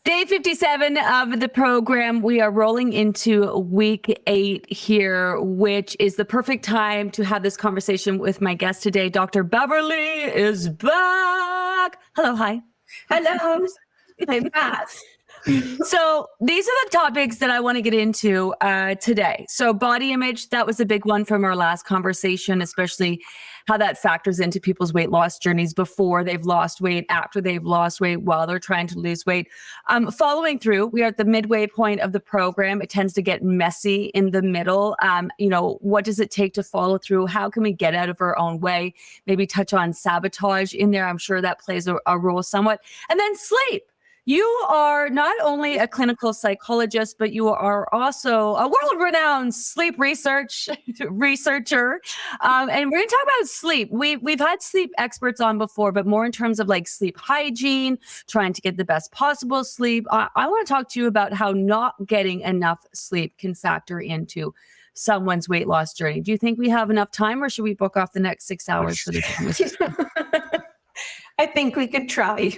Day 57 of the program. We are rolling into week 8 here, which is the perfect time to have this conversation with my guest today. Dr. Beverley is back. Hello. Hi. Hello. I'm back. So these are the topics that I want to get into today. So body image, that was a big one from our last conversation, especially how that factors into people's weight loss journeys before they've lost weight, after they've lost weight, while they're trying to lose weight. Following through, we are at the midway point of the program. It tends to get messy in the middle. What does it take to follow through? How can we get out of our own way? Maybe touch on sabotage in there. I'm sure that plays a role somewhat. And then sleep. You are not only a clinical psychologist, but you are also a world-renowned sleep researcher. And we're going to talk about sleep. We've had sleep experts on before, but more in terms of like sleep hygiene, trying to get the best possible sleep. I want to talk to you about how not getting enough sleep can factor into someone's weight loss journey. Do you think we have enough time, or should we book off the next 6 hours for this conversation? I think we could try.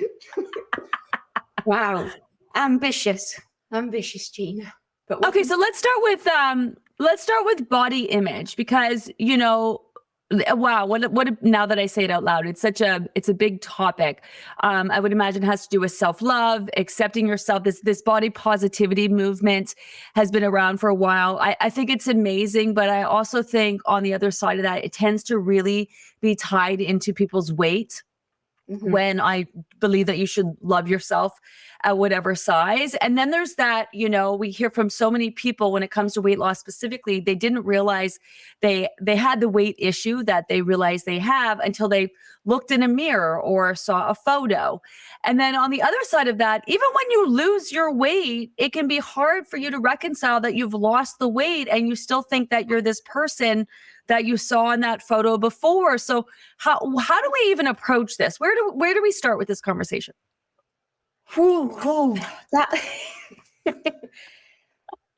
Wow. Ambitious, Gina. But okay, so let's start with body image, because, wow, what now that I say it out loud, it's a big topic. I would imagine it has to do with self-love, accepting yourself. This body positivity movement has been around for a while. I think it's amazing, but I also think on the other side of that, it tends to really be tied into people's weight. Mm-hmm. When I believe that you should love yourself at whatever size. And then there's that, we hear from so many people when it comes to weight loss specifically, they didn't realize they had the weight issue that they realized they have until they looked in a mirror or saw a photo. And then on the other side of that, even when you lose your weight, it can be hard for you to reconcile that you've lost the weight and you still think that you're this person that you saw in that photo before. So how do we even approach this? Where do we start with this conversation?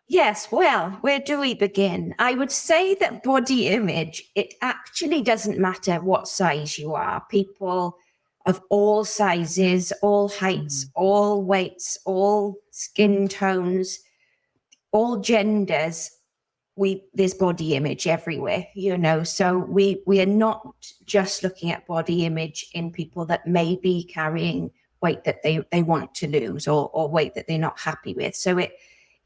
Yes, well, where do we begin? I would say that body image, it actually doesn't matter what size you are. People of all sizes, all heights, all weights, all skin tones, all genders, there's body image everywhere, so we are not just looking at body image in people that may be carrying weight that they want to lose or weight that they're not happy with. So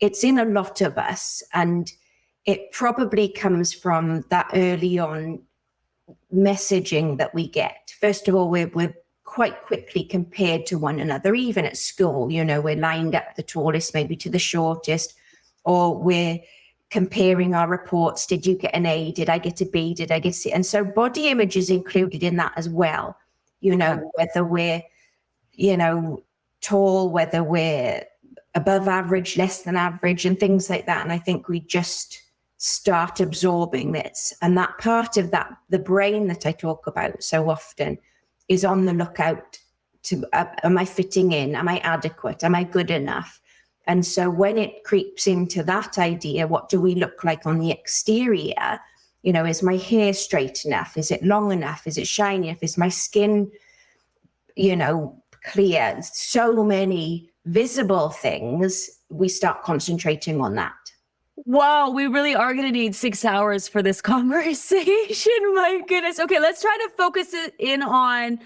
it's in a lot of us, and it probably comes from that early on messaging that we get. First of all, we're quite quickly compared to one another, even at school. We're lined up the tallest maybe to the shortest, or we're comparing our reports. Did you get an A? Did I get a B? Did I get a C? And so body image is included in that as well. Whether we're, tall, whether we're above average, less than average, and things like that. And I think we just start absorbing this. And that part of that, the brain that I talk about so often, is on the lookout to, am I fitting in? Am I adequate? Am I good enough? And so when it creeps into that idea, what do we look like on the exterior? Is my hair straight enough? Is it long enough? Is it shiny enough? Is my skin, clear? So many visible things, we start concentrating on that. Wow, we really are going to need 6 hours for this conversation. My goodness. Okay, let's try to focus it in on,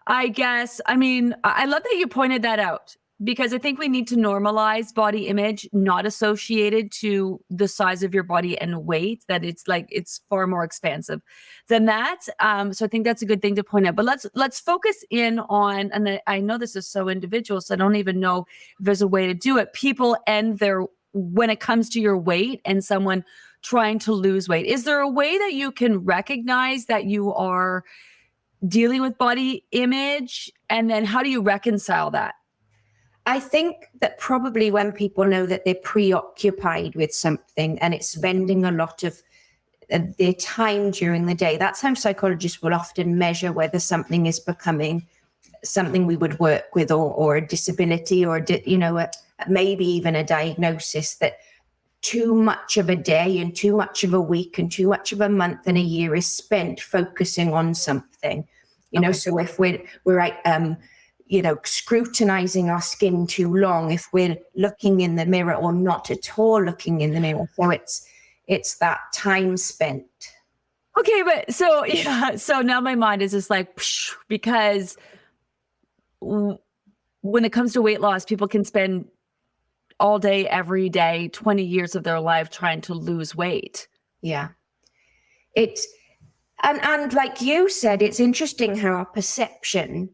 I love that you pointed that out, because I think we need to normalize body image not associated to the size of your body and weight, that it's far more expansive than that. So I think that's a good thing to point out. But let's focus in on, and I know this is so individual, so I don't even know if there's a way to do it. People and when it comes to your weight and someone trying to lose weight, is there a way that you can recognize that you are dealing with body image? And then how do you reconcile that? I think that probably when people know that they're preoccupied with something and it's spending a lot of their time during the day, that's how psychologists will often measure whether something is becoming something we would work with, or a disability, or maybe even a diagnosis, that too much of a day and too much of a week and too much of a month and a year is spent focusing on something. So if we're scrutinizing our skin too long if we're looking in the mirror or not at all looking in the mirror. So it's that time spent. Okay, but so now my mind is just like, psh, because when it comes to weight loss, people can spend all day, every day, 20 years of their life trying to lose weight. Yeah. And like you said, it's interesting how our perception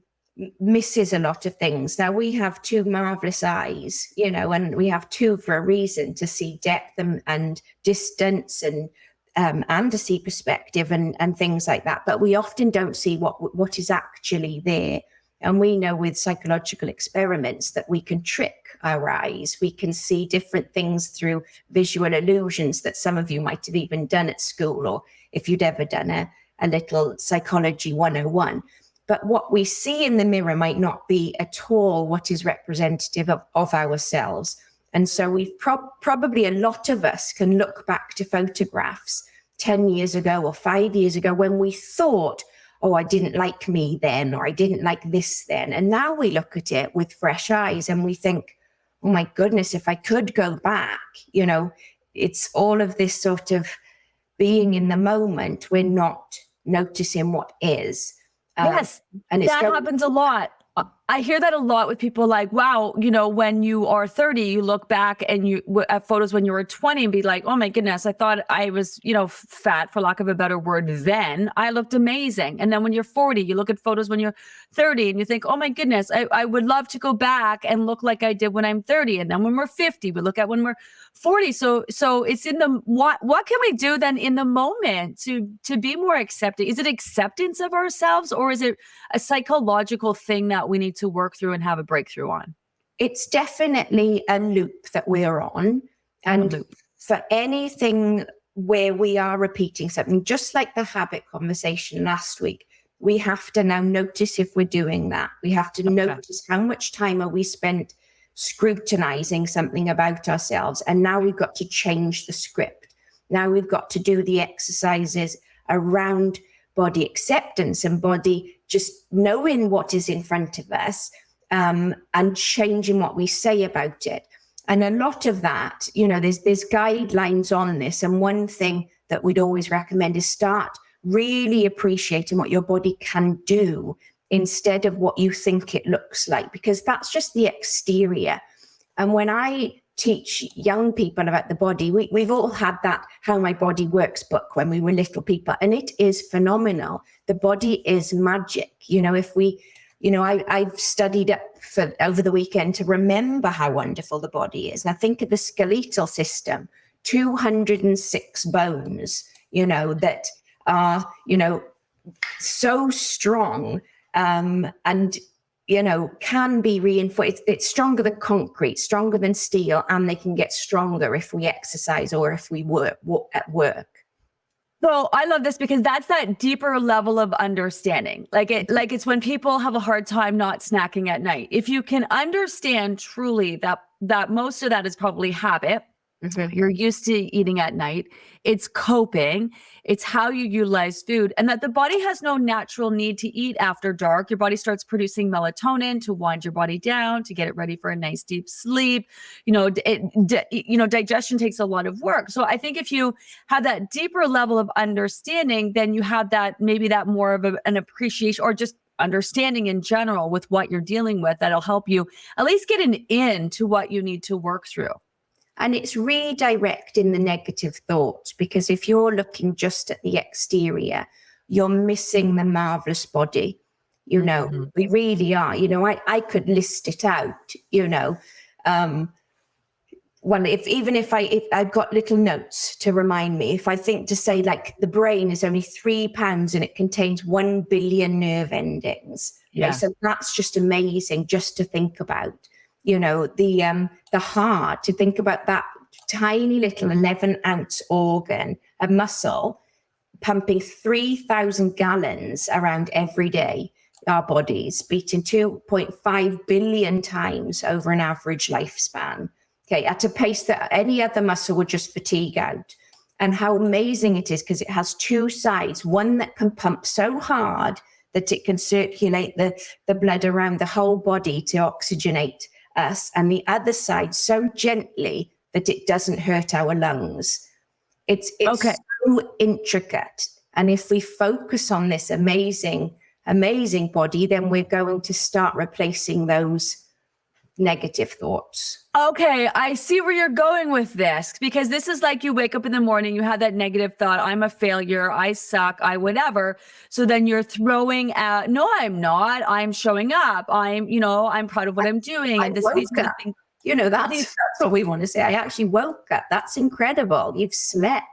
misses a lot of things. Now, we have two marvelous eyes, and we have two for a reason, to see depth and distance and to see perspective and things like that. But we often don't see what is actually there. And we know with psychological experiments that we can trick our eyes. We can see different things through visual illusions that some of you might have even done at school, or if you'd ever done a little psychology 101. But what we see in the mirror might not be at all what is representative of ourselves. And so we've probably, a lot of us can look back to photographs 10 years ago or 5 years ago when we thought, oh, I didn't like me then, or I didn't like this then. And now we look at it with fresh eyes and we think, oh my goodness, if I could go back, it's all of this sort of being in the moment. We're not noticing what is. Yes, and that happens a lot. I hear that a lot with people like, wow, when you are 30, you look back and you at photos when you were 20 and be like, oh my goodness, I thought I was, fat, for lack of a better word. Then I looked amazing. And then when you're 40, you look at photos when you're 30 and you think, oh my goodness, I would love to go back and look like I did when I'm 30. And then when we're 50, we look at when we're 40. So it's in the, what can we do then in the moment to be more accepting? Is it acceptance of ourselves, or is it a psychological thing that we need to work through and have a breakthrough on? It's definitely a loop that we're on. And for anything where we are repeating something, just like the habit conversation last week, we have to now notice if we're doing that. We have to notice how much time are we spent scrutinizing something about ourselves. And now we've got to change the script. Now we've got to do the exercises around body acceptance and body just knowing what is in front of us, and changing what we say about it. And a lot of that, there's guidelines on this. And one thing that we'd always recommend is start really appreciating what your body can do instead of what you think it looks like, because that's just the exterior. And when I teach young people about the body, we've all had that How My Body Works book when we were little people, and it is phenomenal. The body is magic. If we, I've studied up over the weekend to remember how wonderful the body is. And I think of the skeletal system, 206 bones, that are, so strong, and can be reinforced. It's stronger than concrete, stronger than steel, and they can get stronger if we exercise or if we work at work. So I love this because that's that deeper level of understanding. Like it's when people have a hard time not snacking at night. If you can understand truly that most of that is probably habit. Mm-hmm. You're used to eating at night. It's coping. It's how you utilize food, and that the body has no natural need to eat after dark. Your body starts producing melatonin to wind your body down, to get it ready for a nice deep sleep. Digestion takes a lot of work. So I think if you have that deeper level of understanding, then you have that, maybe that more of an appreciation or just understanding in general with what you're dealing with, that'll help you at least get an in to what you need to work through. And it's redirecting the negative thoughts, because if you're looking just at the exterior, you're missing the marvelous body. Mm-hmm. We really are. I could list it out, well, if I've got little notes to remind me, if I think to say like the brain is only 3 pounds and it contains 1 billion nerve endings. Yeah. Okay, so that's just amazing just to think about. The heart, to think about that tiny little 11-ounce organ, a muscle, pumping 3,000 gallons around every day, our bodies, beating 2.5 billion times over an average lifespan, okay, at a pace that any other muscle would just fatigue out. And how amazing it is, because it has two sides, one that can pump so hard that it can circulate the blood around the whole body to oxygenate us, and the other side so gently that it doesn't hurt our lungs. It's Okay. so intricate. And if we focus on this amazing body, then we're going to start replacing those negative thoughts. Okay, I see where you're going with this, because this is like you wake up in the morning, you have that negative thought, I'm a failure, I suck, I whatever. So then you're throwing out, no, I'm not, I'm showing up, I'm proud of what I'm doing. I And these woke kind of up. things. That's what we want to say. I actually woke up. That's incredible. You've slept,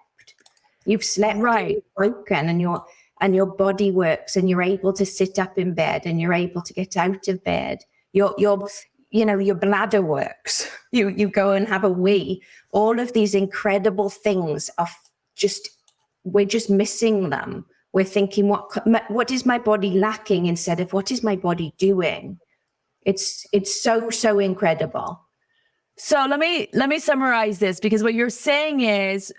Right. you've woken, and your body works, and you're able to sit up in bed, and you're able to get out of bed. Your bladder works. You go and have a wee. All of these incredible things are we're just missing them. We're thinking, what is my body lacking, instead of what is my body doing? It's so incredible. So let me summarize this, because what you're saying is,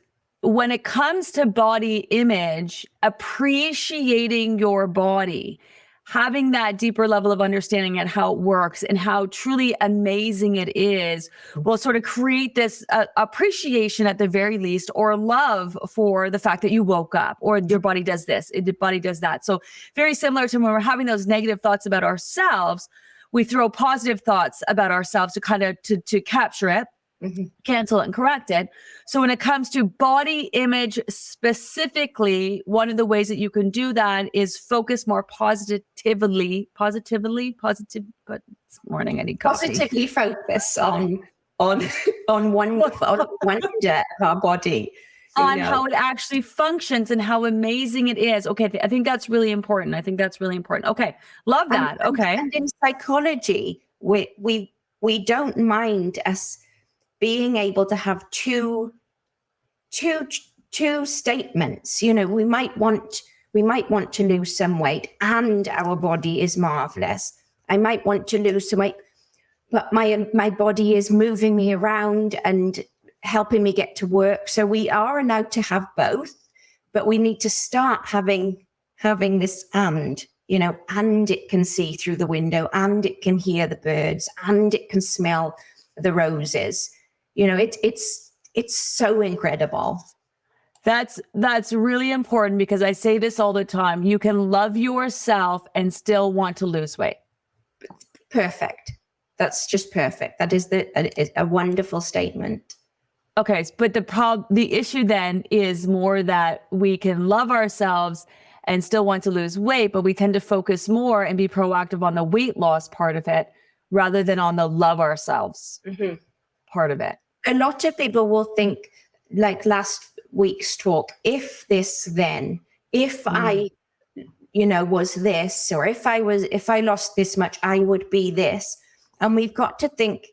when it comes to body image, appreciating your body, having that deeper level of understanding at how it works and how truly amazing it is, will sort of create this appreciation at the very least, or love for the fact that you woke up, or your body does this, your body does that. So very similar to when we're having those negative thoughts about ourselves, we throw positive thoughts about ourselves to kind of to capture it, cancel it and correct it. So when it comes to body image specifically, one of the ways that you can do that is focus more positively, but this morning I need coffee. Positively focus on wonder of our body. On how it actually functions and how amazing it is. Okay, I think that's really important. Okay, love that. Okay. And in psychology, we don't mind us being able to have two statements. We might want to lose some weight, and our body is marvelous. I might want to lose some weight, but my body is moving me around and helping me get to work. So we are allowed to have both, but we need to start having this and it can see through the window, and it can hear the birds, and it can smell the roses. It's so incredible. That's really important, because I say this all the time. You can love yourself and still want to lose weight. Perfect. That's just perfect. That is a wonderful statement. Okay, but the issue then is more that we can love ourselves and still want to lose weight, but we tend to focus more and be proactive on the weight loss part of it rather than on the love ourselves part of it. A lot of people will think, like last week's talk, if this, then, if I, was this, or if I lost this much, I would be this. And we've got to think,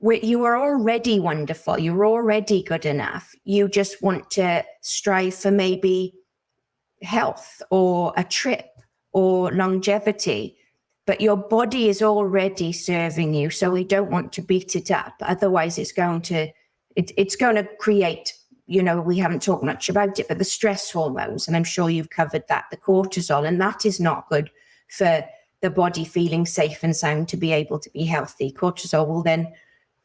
you are already wonderful. You're already good enough. You just want to strive for maybe health or a trip or longevity, but your body is already serving you. So we don't want to beat it up. Otherwise it's going to create, we haven't talked much about it, but the stress hormones, and I'm sure you've covered that, the cortisol, and that is not good for the body feeling safe and sound to be able to be healthy. Cortisol will then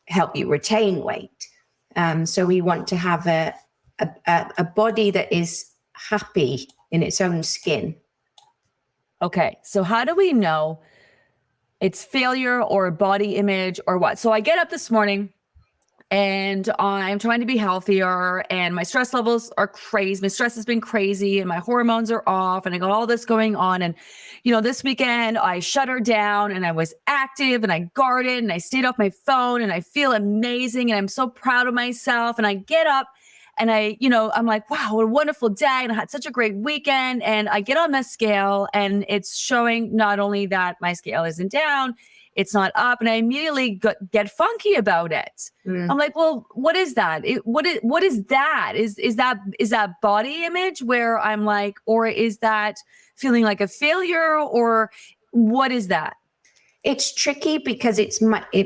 help you retain weight. So we want to have a body that is happy in its own skin. Okay, so how do we know it's failure or body image or what? So I get up this morning and I'm trying to be healthier, and my stress levels are crazy. My stress has been crazy and my hormones are off, and I got all this going on. And, this weekend I shut her down and I was active and I gardened and I stayed off my phone, and I feel amazing and I'm so proud of myself. And I get up and I'm like, wow, what a wonderful day. And I had such a great weekend. And I get on the scale and it's showing not only that my scale isn't down, it's not up. And I immediately get funky about it. I'm like, well, what is that? What is that? Is that body image where I'm like, or is that feeling like a failure, or what is that? It's tricky because it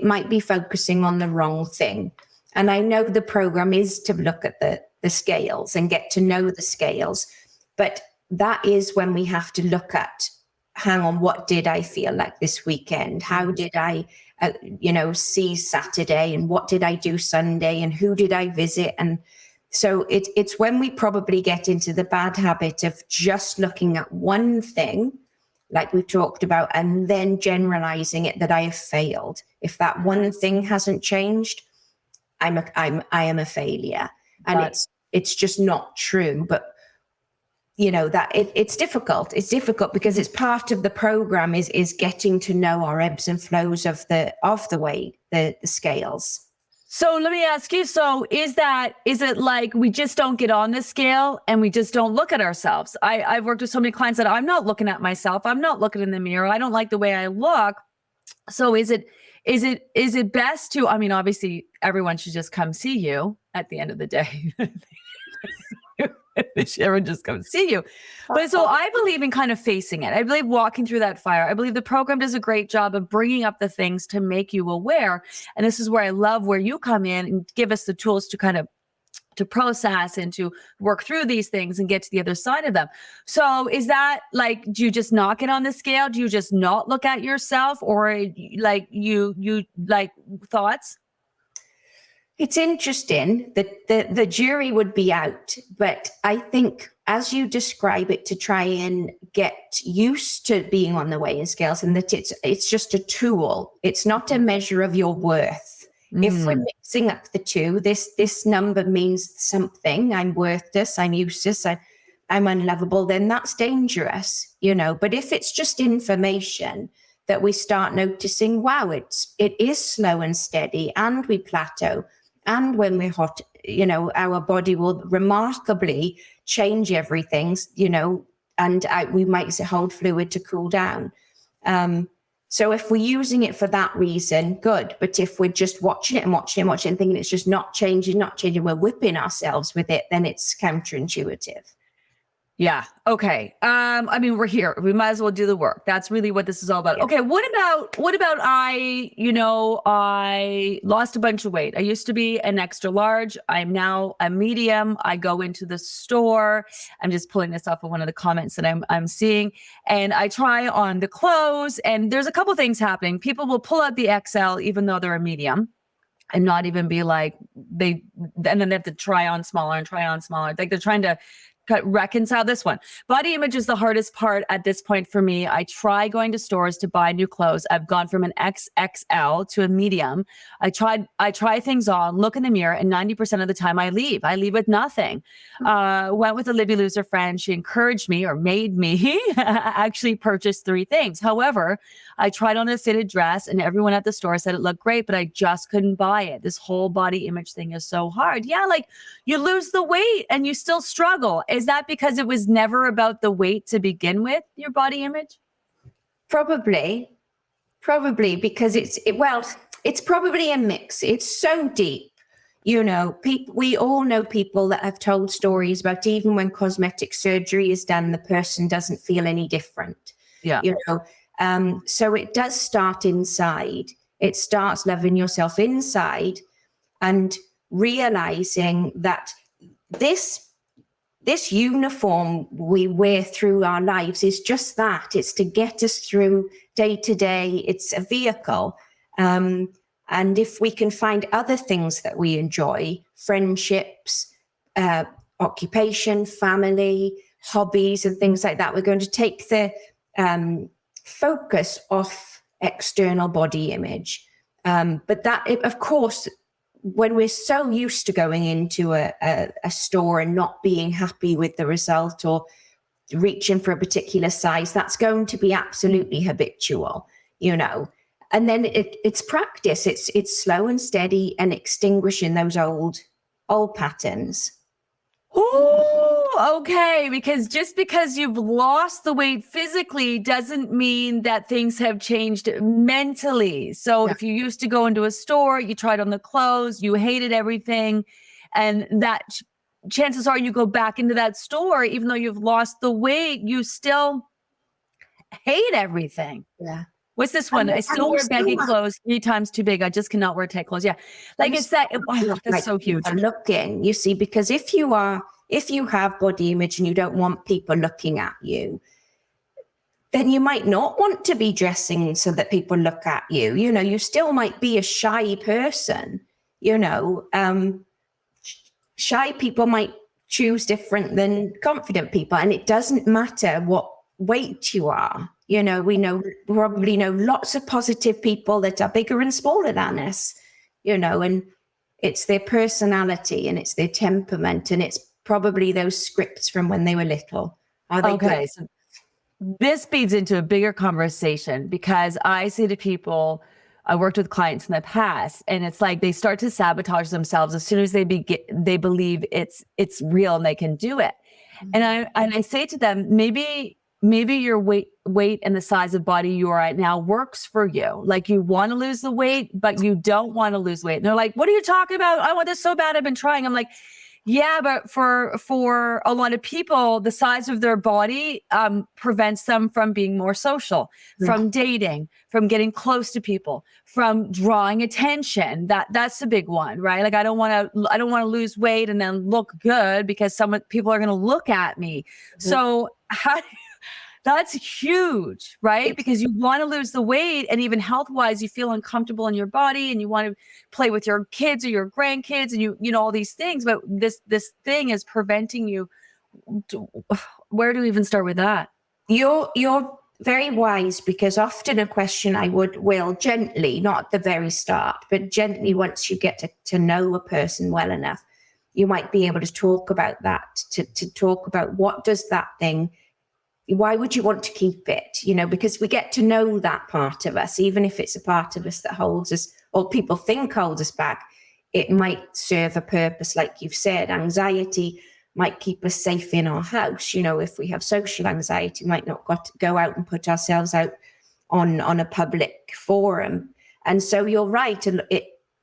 might be focusing on the wrong thing. And I know the program is to look at the scales and get to know the scales, but that is when we have to look at hang on, what did I feel like this weekend? How did I, see Saturday, and what did I do Sunday, and who did I visit? And so it's when we probably get into the bad habit of just looking at one thing, like we talked about, and then generalizing it that I have failed. If that one thing hasn't changed, I am a failure. And it's just not true. But that it's difficult. It's difficult because it's part of the program is getting to know our ebbs and flows of the weight, the scales. So let me ask you, so is it like we just don't get on the scale and we just don't look at ourselves? I've worked with so many clients that I'm not looking at myself. I'm not looking in the mirror. I don't like the way I look. So is it best to, I mean, obviously everyone should just come see you at the end of the day. Everyone just come see you. But so I believe in kind of facing it. I believe walking through that fire. I believe the program does a great job of bringing up the things to make you aware. And this is where I love where you come in and give us the tools to kind of to process and to work through these things and get to the other side of them. So is that like, do you just not get on the scale? Do you just not look at yourself, or like you like thoughts? It's interesting that the jury would be out, but I think as you describe it, to try and get used to being on the weighing scales, and that it's just a tool. It's not a measure of your worth. If we're mixing up the two, this number means something. I'm worthless. I'm useless. I'm unlovable. Then that's dangerous, But if it's just information that we start noticing, wow, it is slow and steady, and we plateau. And when we're hot, our body will remarkably change everything, and we might hold fluid to cool down. So if we're using it for that reason, good. But if we're just watching it and thinking it's just not changing, we're whipping ourselves with it, then it's counterintuitive. Yeah. Okay. I mean, we're here. We might as well do the work. That's really what this is all about. Yeah. Okay. What about I lost a bunch of weight. I used to be an extra large. I'm now a medium. I go into the store. I'm just pulling this off of one of the comments that I'm seeing, and I try on the clothes, and there's a couple things happening. People will pull out the XL, even though they're a medium, and not even be like and then they have to try on smaller. Like they're trying to reconcile this one. Body image is the hardest part at this point for me. I try going to stores to buy new clothes. I've gone from an XXL to a medium. I try things on, look in the mirror, and 90% of the time I leave with nothing. Went with a Libby Loser friend. She encouraged me, or made me actually purchase 3 things. However, I tried on a fitted dress and everyone at the store said it looked great, but I just couldn't buy it. This whole body image thing is so hard. Yeah. Like you lose the weight and you still struggle. Is that because it was never about the weight to begin with, your body image? Probably because it's probably a mix. It's so deep. We all know people that have told stories about even when cosmetic surgery is done, the person doesn't feel any different. Yeah. So it does start inside. It starts loving yourself inside and realizing that this uniform we wear through our lives is just that. It's to get us through day to day. It's a vehicle. And if we can find other things that we enjoy, friendships, occupation, family, hobbies, and things like that, we're going to take the focus off external body image. But that, of course, when we're so used to going into a store and not being happy with the result or reaching for a particular size, that's going to be absolutely habitual, And then it's practice. It's slow and steady and extinguishing those old patterns. Oh, okay. Because just because you've lost the weight physically doesn't mean that things have changed mentally. So if you used to go into a store, you tried on the clothes, you hated everything, and that chances are you go back into that store, even though you've lost the weight, you still hate everything. Yeah. What's this one? I still wear baggy clothes 3 times too big. I just cannot wear tight clothes. Yeah. Like it's that, that's so huge. Looking, you see, because if you have body image and you don't want people looking at you, then you might not want to be dressing so that people look at you. You know, you still might be a shy person, you know. Shy people might choose different than confident people, and it doesn't matter what weight you are. You know, we probably know lots of positive people that are bigger and smaller than us, you know, and it's their personality and it's their temperament, and it's probably those scripts from when they were little. Are they good? So this feeds into a bigger conversation, because I say to people, I worked with clients in the past, and it's like they start to sabotage themselves as soon as they believe it's real and they can do it. And I say to them, maybe your weight and the size of body you are at now works for you. Like, you want to lose the weight, but you don't want to lose weight. And they're like, what are you talking about? I want this so bad. I've been trying. I'm like, yeah, but for a lot of people, the size of their body prevents them from being more social, from dating, from getting close to people, from drawing attention. That's the big one, right? Like, I don't want to lose weight and then look good because people are going to look at me. So that's huge, right? Because you want to lose the weight, and even health-wise, you feel uncomfortable in your body, and you want to play with your kids or your grandkids, and you know all these things. But this thing is preventing you. Where do we even start with that? You're very wise, because often a question I will gently, not at the very start, but gently, once you get to know a person well enough, you might be able to talk about that, to talk about what does that thing. Why would you want to keep it? You know, because we get to know that part of us, even if it's a part of us that holds us, or people think holds us back, it might serve a purpose. Like you've said, anxiety might keep us safe in our house. You know, if we have social anxiety, we might not go out and put ourselves out on a public forum. And so you're right.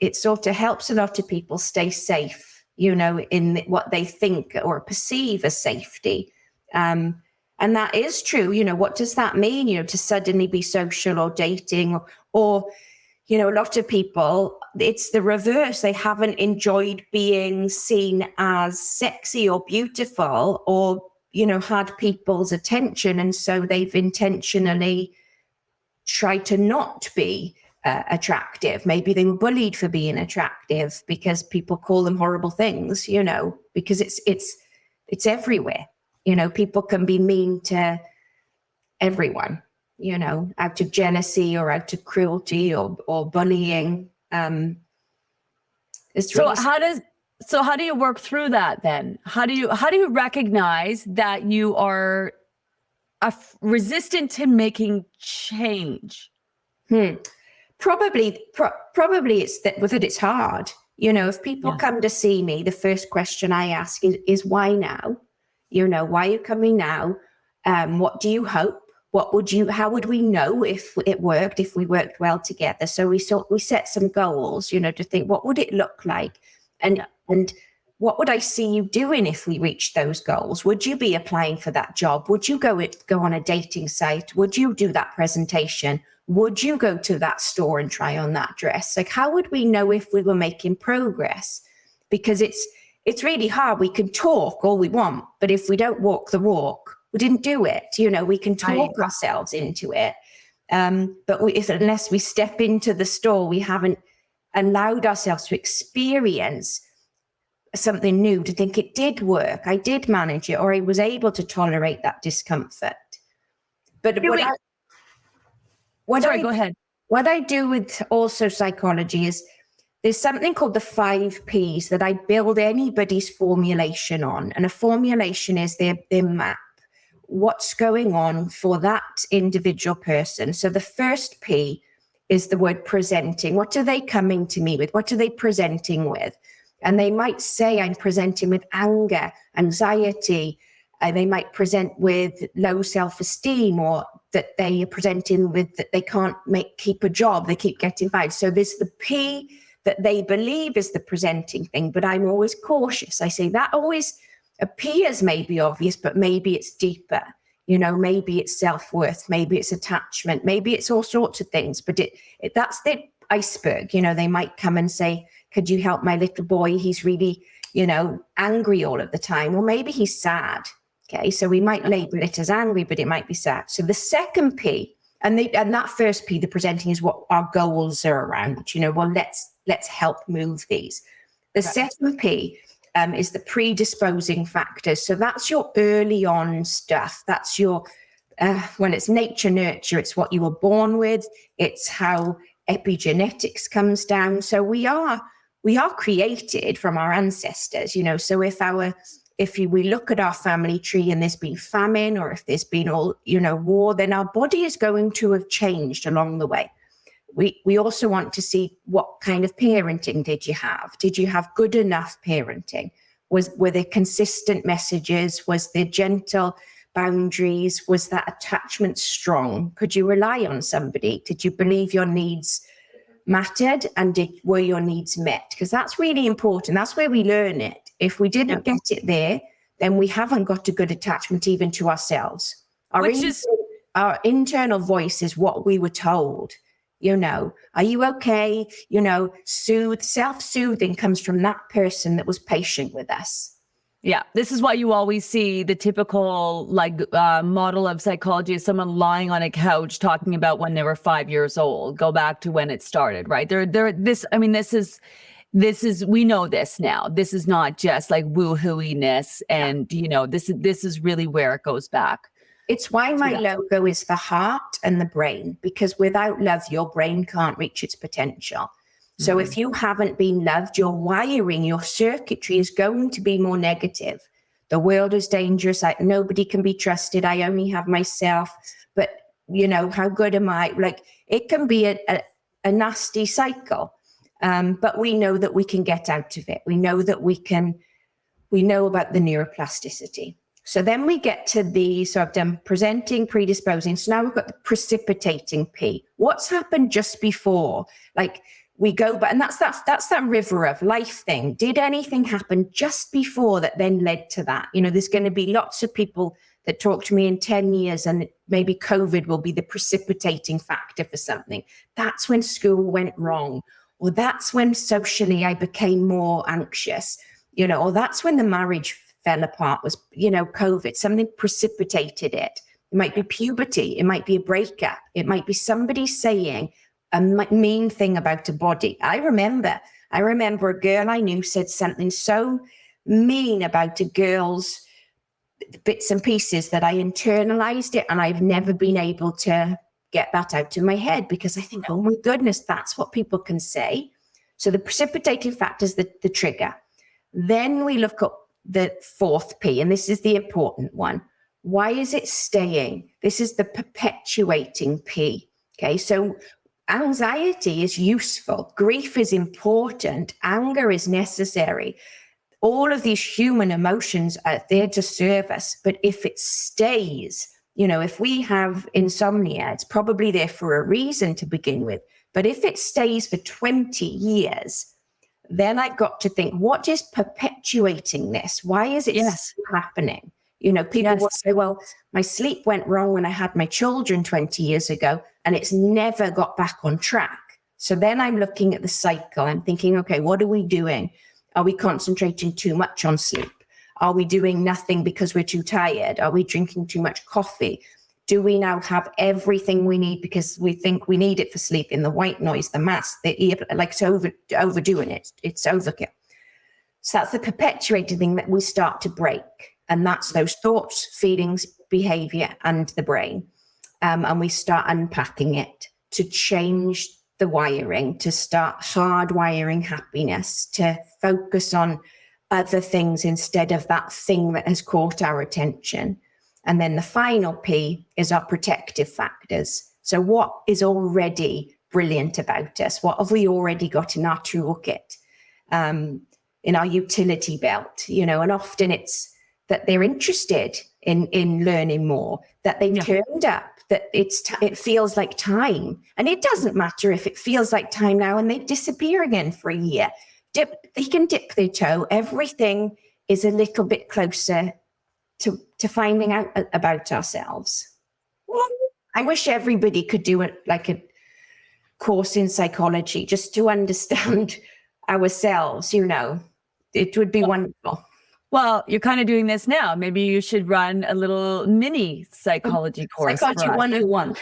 It sort of helps a lot of people stay safe, you know, in what they think or perceive as safety. And that is true. You know, what does that mean? You know, to suddenly be social or dating or, you know, a lot of people, it's the reverse. They haven't enjoyed being seen as sexy or beautiful or, you know, had people's attention. And so they've intentionally tried to not be attractive. Maybe they were bullied for being attractive because people call them horrible things, you know, because it's everywhere. You know, people can be mean to everyone, you know, out of jealousy or out of cruelty or bullying. So how do you work through that then? How do you recognize that you are resistant to making change? Probably it's that it's hard. You know, if people come to see me, the first question I ask is why now? You know, why are you coming now? What do you hope? How would we know if it worked, if we worked well together? So we set some goals, you know, to think, what would it look like? And what would I see you doing if we reached those goals? Would you be applying for that job? Would you go on a dating site? Would you do that presentation? Would you go to that store and try on that dress? Like, how would we know if we were making progress? Because it's really hard. We can talk all we want, but if we don't walk the walk, we didn't do it. You know, we can talk ourselves into it. But unless we step into the store, we haven't allowed ourselves to experience something new, to think it did work. I did manage it, or I was able to tolerate that discomfort. But go ahead. What I do with also psychology is, there's something called the 5 Ps that I build anybody's formulation on. And a formulation is their map, what's going on for that individual person. So the first P is the word presenting. What are they coming to me with? What are they presenting with? And they might say, I'm presenting with anger, anxiety. They might present with low self-esteem, or that they are presenting with that they can't keep a job. They keep getting fired. So there's the P that they believe is the presenting thing, but I'm always cautious. I say that always appears maybe obvious, but maybe it's deeper. You know, maybe it's self-worth, maybe it's attachment, maybe it's all sorts of things, but that's the iceberg. You know, they might come and say, could you help my little boy? He's really, you know, angry all of the time. Or maybe he's sad. Okay, so we might label it as angry, but it might be sad. So the second P, and that first P, the presenting, is what our goals are around. Well, let's help move these. The second P is the predisposing factors. So that's your early on stuff. That's your when it's nature nurture. It's what you were born with. It's how epigenetics comes down. So we are created from our ancestors. So if we look at our family tree and there's been famine, or if there's been war, then our body is going to have changed along the way. We also want to see what kind of parenting did you have? Did you have good enough parenting? Were there consistent messages? Was there gentle boundaries? Was that attachment strong? Could you rely on somebody? Did you believe your needs mattered, and were your needs met? Because that's really important. That's where we learn it. If we didn't get it there, then we haven't got a good attachment even to ourselves. Our internal voice is what we were told. Are you okay? Self-soothing comes from that person that was patient with us. Yeah, this is why you always see the typical model of psychology is someone lying on a couch talking about when they were 5 years old. Go back to when it started, right? This is we know this now. This is not just like woo-hooiness, and this is really where it goes back. It's why my logo is the heart and the brain, because without love, your brain can't reach its potential. So if you haven't been loved, your wiring, your circuitry is going to be more negative. The world is dangerous. Nobody can be trusted. I only have myself. But, how good am I? It can be a nasty cycle. But we know that we can get out of it. We know that we know about the neuroplasticity. So then we get to so I've done presenting, predisposing. So now we've got the precipitating P. What's happened just before? We go back, and that's that river of life thing. Did anything happen just before that then led to that? There's going to be lots of people that talk to me in 10 years, and maybe COVID will be the precipitating factor for something. That's when school went wrong, or that's when socially I became more anxious, or that's when the marriage fell apart, was, COVID. Something precipitated it. It might be puberty. It might be a breakup. It might be somebody saying a mean thing about a body. I remember a girl I knew said something so mean about a girl's bits and pieces that I internalized it, and I've never been able to get that out of my head, because I think, oh my goodness, that's what people can say. So the precipitating factor is the trigger. Then we look at the fourth P, and this is the important one. Why is it staying? This is the perpetuating P. Okay, so anxiety is useful. Grief is important. Anger is necessary. All of these human emotions are there to serve us. But if it stays, if we have insomnia, it's probably there for a reason to begin with. But if it stays for 20 years, then I've got to think, what is perpetuating this? Why is it happening? People will say, well, my sleep went wrong when I had my children 20 years ago, and it's never got back on track. So then I'm looking at the cycle. I'm thinking, okay, what are we doing? Are we concentrating too much on sleep? Are we doing nothing because we're too tired? Are we drinking too much coffee? Do we now have everything we need because we think we need it for sleep, in the white noise, the mask, it's overdoing it. It's overkill. So that's the perpetuated thing that we start to break. And that's those thoughts, feelings, behavior, and the brain. And we start unpacking it to change the wiring, to start hardwiring happiness, to focus on other things instead of that thing that has caught our attention. And then the final P is our protective factors. So what is already brilliant about us? What have we already got in our toolkit, in our utility belt? And often it's that they're interested in learning more, that they've turned up, that it feels like time. And it doesn't matter if it feels like time now and they disappear again for a year. They can dip their toe. Everything is a little bit closer to finding out about ourselves. I wish everybody could do it like a course in psychology just to understand ourselves, It would be wonderful. Well, you're kind of doing this now. Maybe you should run a little mini psychology course. Psychology for us. 101.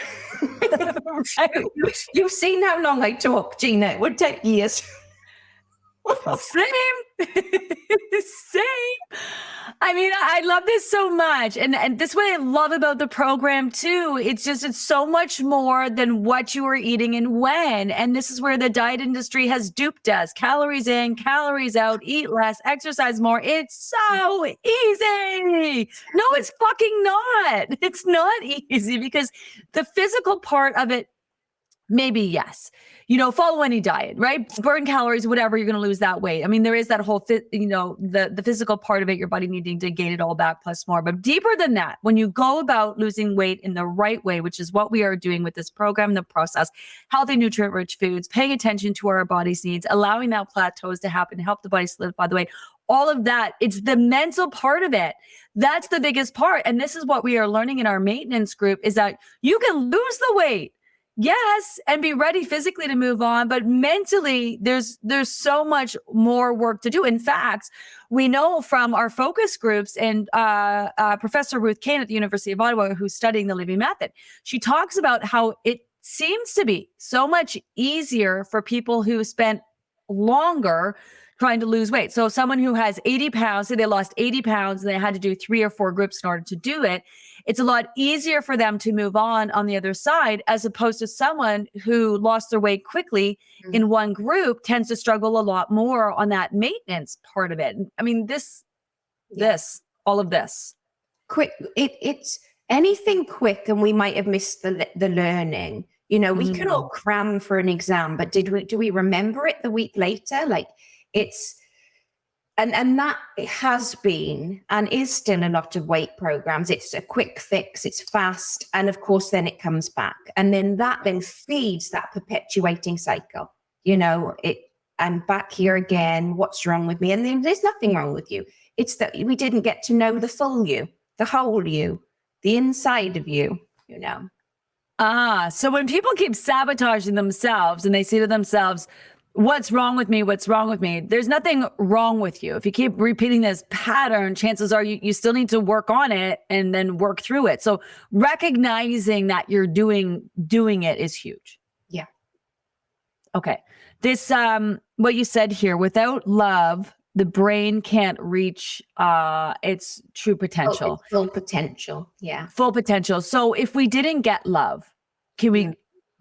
Right. You've seen how long I talk, Gina. It would take years. Same. Same. I mean, I love this so much. And this is what I love about the program too. It's so much more than what you are eating and when. And this is where the diet industry has duped us. Calories in, calories out, eat less, exercise more. It's so easy. No, it's fucking not. It's not easy because the physical part of it, maybe yes, follow any diet, right? Burn calories, whatever, you're going to lose that weight. I mean, there is that whole, the physical part of it, your body needing to gain it all back plus more. But deeper than that, when you go about losing weight in the right way, which is what we are doing with this program, the process, healthy, nutrient-rich foods, paying attention to our body's needs, allowing that plateaus to happen, help the body solidify the weight, all of that, it's the mental part of it. That's the biggest part. And this is what we are learning in our maintenance group is that you can lose the weight. Yes, and be ready physically to move on, but mentally, there's so much more work to do. In fact, we know from our focus groups and Professor Ruth Kane at the University of Ottawa, who's studying the Living Method, she talks about how it seems to be so much easier for people who spent longer trying to lose weight. So someone who has 80 pounds, say they lost 80 pounds and they had to do 3 or 4 groups in order to do it. It's a lot easier for them to move on the other side, as opposed to someone who lost their weight quickly in one group tends to struggle a lot more on that maintenance part of it. I mean, all of this. Quick, it's anything quick and we might have missed the learning. We can all cram for an exam, but do we remember it the week later? Like it's, and that has been and is still a lot of weight programs. It's a quick fix, it's fast, and of course then it comes back. And then that then feeds that perpetuating cycle. I'm back here again, what's wrong with me? And then there's nothing wrong with you. It's that we didn't get to know the full you, the whole you, the inside of you, So when people keep sabotaging themselves and they say to themselves, what's wrong with me? What's wrong with me? There's nothing wrong with you. If you keep repeating this pattern, chances are you still need to work on it and then work through it. So recognizing that you're doing it is huge. Yeah. Okay. This, what you said here, without love, the brain can't reach its true potential. Full potential. Yeah. Full potential. So if we didn't get love, can we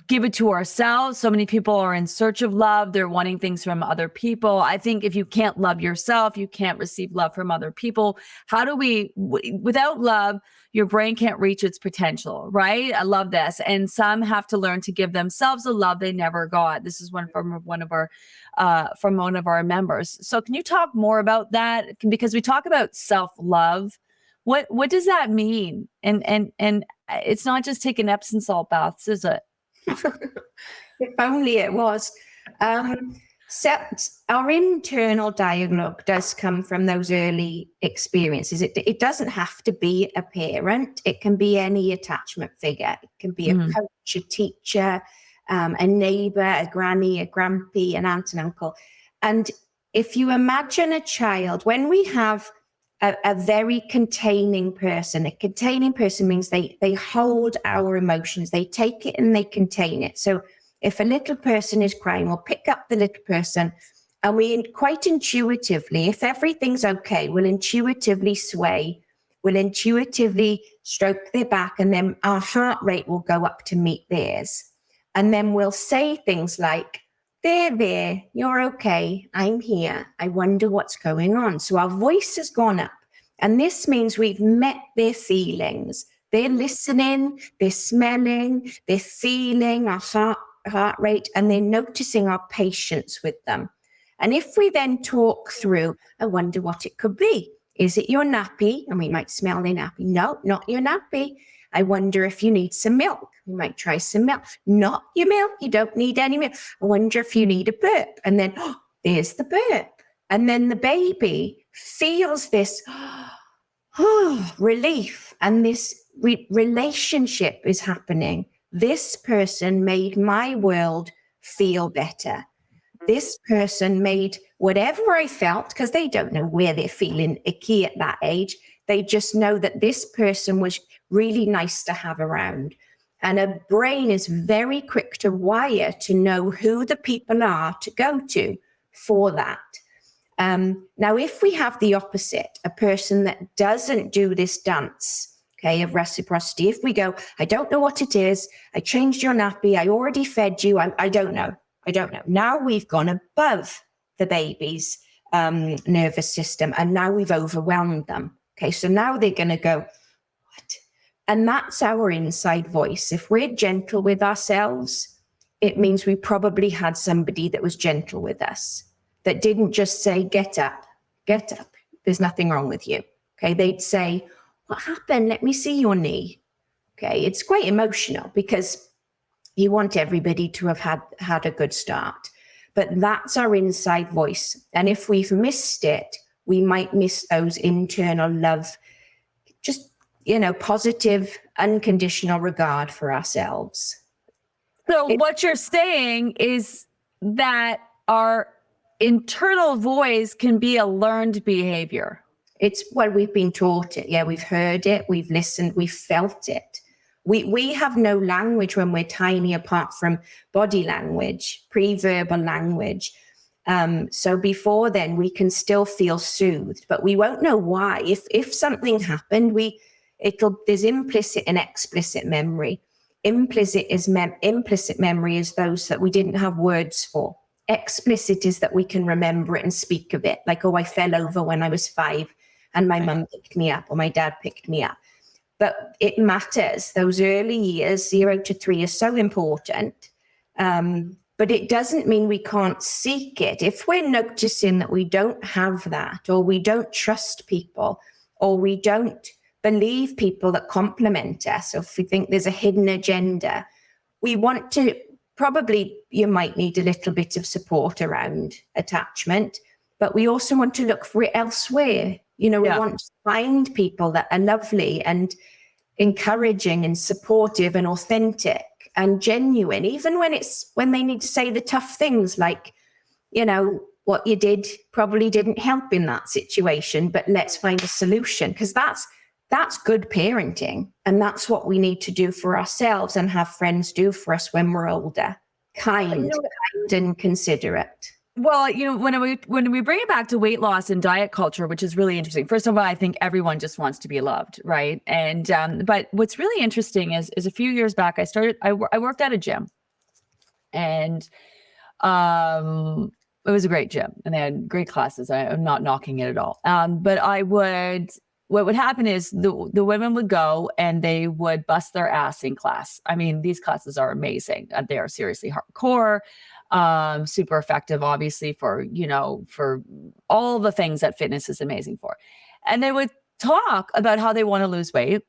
give it to ourselves? So many people are in search of love. They're wanting things from other people. I think if you can't love yourself, you can't receive love from other people. How do we, without love, your brain can't reach its potential, right? I love this. And some have to learn to give themselves a love they never got. This is from one of our members. So can you talk more about that? Because we talk about self-love. What does that mean? And it's not just taking Epsom salt baths, is it? If only it was. Our internal dialogue does come from those early experiences. It doesn't have to be a parent. It can be any attachment figure. It can be a coach, a teacher, a neighbor, a granny, a grampy, an aunt and uncle. And if you imagine a child, when we have a very containing person. A containing person means they hold our emotions. They take it and they contain it. So if a little person is crying, we'll pick up the little person and we quite intuitively, if everything's okay, we'll intuitively sway, we'll intuitively stroke their back, and then our heart rate will go up to meet theirs. And then we'll say things like, there, you're okay. I'm here. I wonder what's going on. So our voice has gone up. And this means we've met their feelings. They're listening, they're smelling, they're feeling our heart rate, and they're noticing our patience with them. And if we then talk through, I wonder what it could be. Is it your nappy? And we might smell their nappy. No, not your nappy. I wonder if you need some milk. You might try some milk. Not your milk. You don't need any milk. I wonder if you need a burp. And then, there's the burp. And then the baby feels this relief. And this relationship is happening. This person made my world feel better. this person made whatever I felt, because they don't know where they're feeling icky at that age. They just know that this person was really nice to have around. And a brain is very quick to wire to know who the people are to go to for that. Now, if we have the opposite, a person that doesn't do this dance, okay, of reciprocity, if we go, I don't know what it is, I changed your nappy, I already fed you, I don't know. Now we've gone above the baby's nervous system, and now we've overwhelmed them. Okay, so now they're going to go, what? And that's our inside voice. If we're gentle with ourselves, it means we probably had somebody that was gentle with us, that didn't just say, get up, there's nothing wrong with you. Okay, they'd say, what happened? Let me see your knee. Okay, it's quite emotional because you want everybody to have had a good start. But that's our inside voice. And if we've missed it, we might miss those internal love, just, positive, unconditional regard for ourselves. So what you're saying is that our internal voice can be a learned behavior. It's what we've been taught it. Yeah, we've heard it, we've listened, we've felt it. We have no language when we're tiny apart from body language, pre-verbal language. So before then, we can still feel soothed, but we won't know why. If something happened, there's implicit and explicit memory. Implicit memory is those that we didn't have words for. Explicit is that we can remember it and speak of it. Like, oh, I fell over when I was 5 and my mum picked me up or my dad picked me up. But it matters. Those early years, 0 to 3, are so important. But it doesn't mean we can't seek it. If we're noticing that we don't have that, or we don't trust people, or we don't believe people that compliment us, or if we think there's a hidden agenda, we want to, probably you might need a little bit of support around attachment, but we also want to look for it elsewhere. We want to find people that are lovely and encouraging and supportive and authentic and genuine, even when they need to say the tough things like, what you did probably didn't help in that situation, but let's find a solution, because that's good parenting. And that's what we need to do for ourselves and have friends do for us when we're older. Kind and considerate. Well, when we bring it back to weight loss and diet culture, which is really interesting. First of all, I think everyone just wants to be loved, right? And but what's really interesting is a few years back, I worked at a gym, and it was a great gym, and they had great classes. I'm not knocking it at all. But what would happen is the women would go and they would bust their ass in class. I mean, these classes are amazing. They are seriously hardcore. Super effective, obviously, for all the things that fitness is amazing for. And they would talk about how they want to lose weight.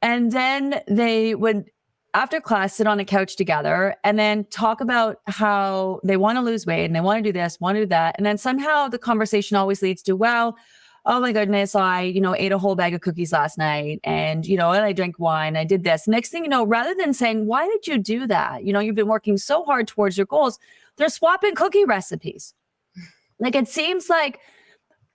And then they would, after class, sit on a couch together and then talk about how they want to lose weight and they want to do this, want to do that. And then somehow the conversation always leads to, well, oh my goodness, I, ate a whole bag of cookies last night, and, and I drank wine, I did this. Next thing you know, rather than saying, why did you do that? You've been working so hard towards your goals. They're swapping cookie recipes. Like, it seems like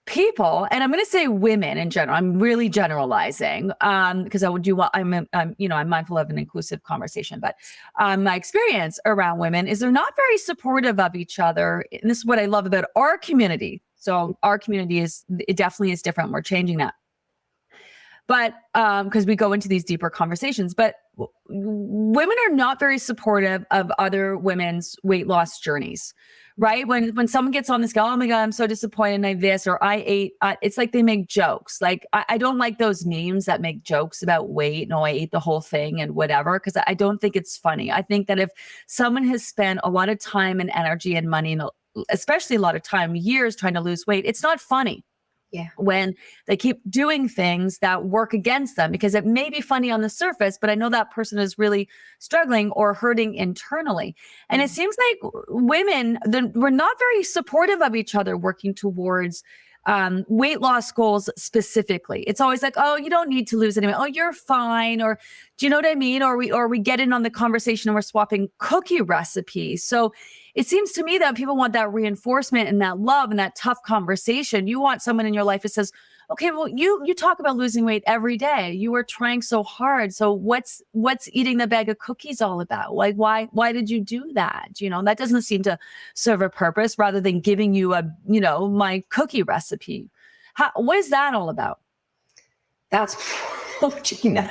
people, and I'm going to say women in general, I'm really generalizing, because I'm mindful of an inclusive conversation, but my experience around women is they're not very supportive of each other. And this is what I love about our community. So our community it definitely is different. We're changing that. But because we go into these deeper conversations, but women are not very supportive of other women's weight loss journeys, right? When someone gets on the scale, oh my God, I'm so disappointed I this, or I ate, it's like they make jokes. Like, I don't like those memes that make jokes about weight. No, I ate the whole thing and whatever, because I don't think it's funny. I think that if someone has spent a lot of time and energy and money, and especially a lot of time, years trying to lose weight, it's not funny. Yeah. When they keep doing things that work against them, because it may be funny on the surface, but I know that person is really struggling or hurting internally. And it seems like women, we're not very supportive of each other working towards weight loss goals specifically. It's always like, oh, you don't need to lose anyway. Oh, you're fine. Or do you know what I mean? Or we get in on the conversation and we're swapping cookie recipes. So it seems to me that people want that reinforcement and that love and that tough conversation. You want someone in your life that says, okay, well, you talk about losing weight every day. You are trying so hard. So what's eating the bag of cookies all about? Like, why did you do that? That doesn't seem to serve a purpose rather than giving you my cookie recipe. What is that all about? That's, Gina.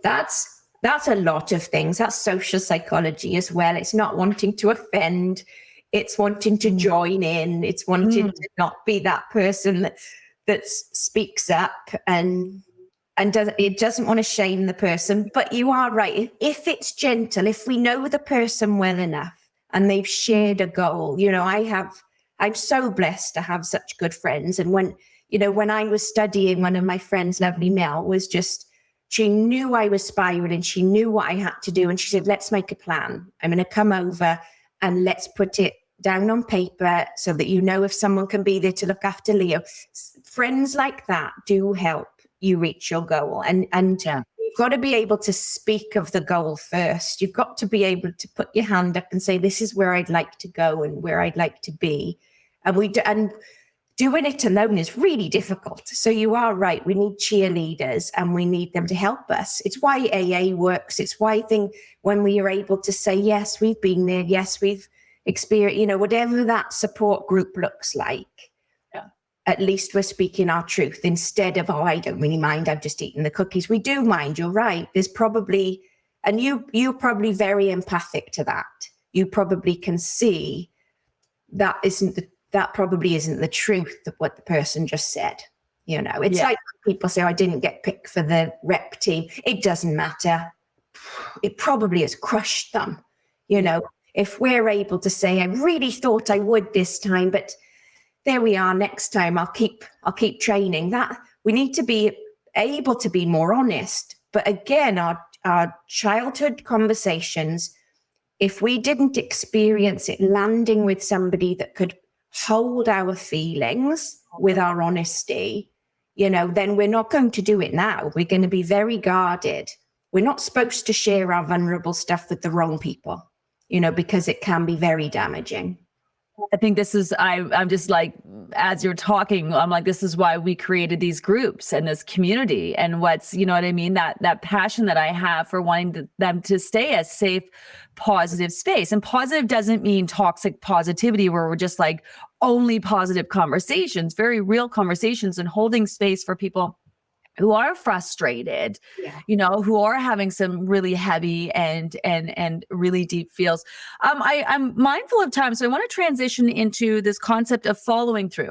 That's a lot of things. That's social psychology as well. It's not wanting to offend. It's wanting to join in. It's wanting to not be that person that speaks up and it doesn't want to shame the person. But you are right. If it's gentle, if we know the person well enough and they've shared a goal, I'm so blessed to have such good friends. And when I was studying, one of my friends, lovely Mel, was just, she knew I was spiraling. She knew what I had to do. And she said, let's make a plan. I'm going to come over and let's put it down on paper so that if someone can be there to look after Leo. Friends like that do help you reach your goal. And you've got to be able to speak of the goal first. You've got to be able to put your hand up and say, this is where I'd like to go and where I'd like to be. And doing it alone is really difficult. So you are right. We need cheerleaders and we need them to help us. It's why AA works. It's why when we are able to say, yes, we've been there. Yes, we've experienced, whatever that support group looks like, at least we're speaking our truth instead of, I don't really mind. I'm just eating the cookies. We do mind. You're right. There's probably, and you're probably very empathic to that. You probably can see that probably isn't the truth of what the person just said. It's like people say, I didn't get picked for the rep team. It doesn't matter. It probably has crushed them. If we're able to say, I really thought I would this time, but there we are. Next time I'll keep training. That we need to be able to be more honest. But again, our childhood conversations, if we didn't experience it landing with somebody that could hold our feelings with our honesty, then we're not going to do it now. We're going to be very guarded. We're not supposed to share our vulnerable stuff with the wrong people, because it can be very damaging. I think this is, I'm just like, as you're talking, I'm like, this is why we created these groups and this community and what's, what I mean? That passion that I have for wanting them to stay a safe, positive space. And positive doesn't mean toxic positivity where we're just like only positive conversations, very real conversations and holding space for people who are frustrated, who are having some really heavy and really deep feels. I'm mindful of time, so I want to transition into this concept of following through,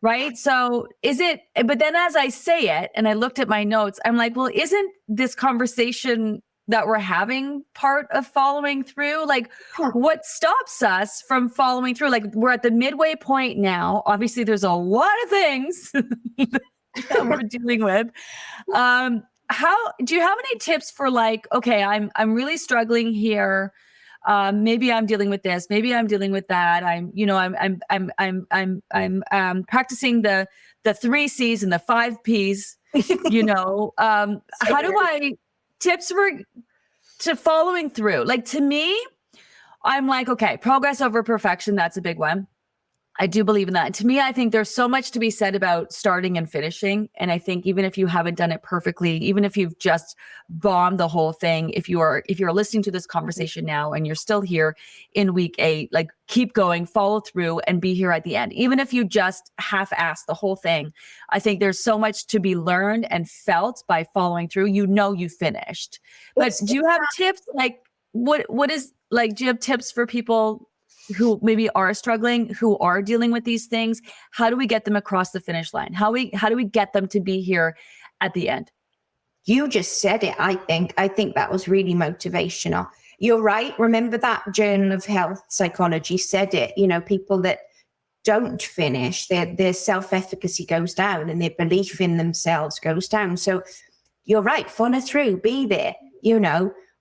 right? So but then as I say it, and I looked at my notes, I'm like, well, isn't this conversation that we're having part of following through? Like, what stops us from following through? Like, we're at the midway point now. Obviously, there's a lot of things that we're dealing with. How do you have any tips for like, okay, I'm really struggling here. Maybe I'm dealing with this. Maybe I'm dealing with that. I'm practicing the 3 C's and the 5 P's. How do I tips to following through? Like, to me, I'm like, okay, progress over perfection. That's a big one. I do believe in that. And to me, I think there's so much to be said about starting and finishing. And I think even if you haven't done it perfectly, even if you've just bombed the whole thing, if you're listening to this conversation now and you're still here in week 8, like, keep going, follow through, and be here at the end. Even if you just half-ass the whole thing, I think there's so much to be learned and felt by following through. You finished. But do you have tips? Like, what is, like, do you have tips for people who maybe are struggling, who are dealing with these things? How do we get them across the finish line? How do we get them to be here at the end? You just said it. I think that was really motivational. You're right. Remember that Journal of Health Psychology said it, people that don't finish, their self-efficacy goes down and their belief in themselves goes down. So you're right. Follow through, be there.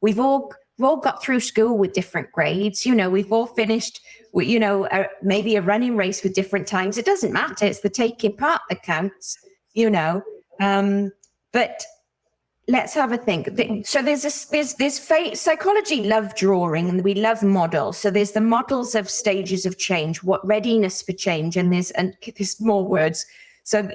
We've all got through school with different grades. We've all finished, maybe a running race with different times. It doesn't matter. It's the taking part that counts, But let's have a think. So psychology love drawing and we love models. So there's the models of stages of change, what readiness for change, and there's more words. So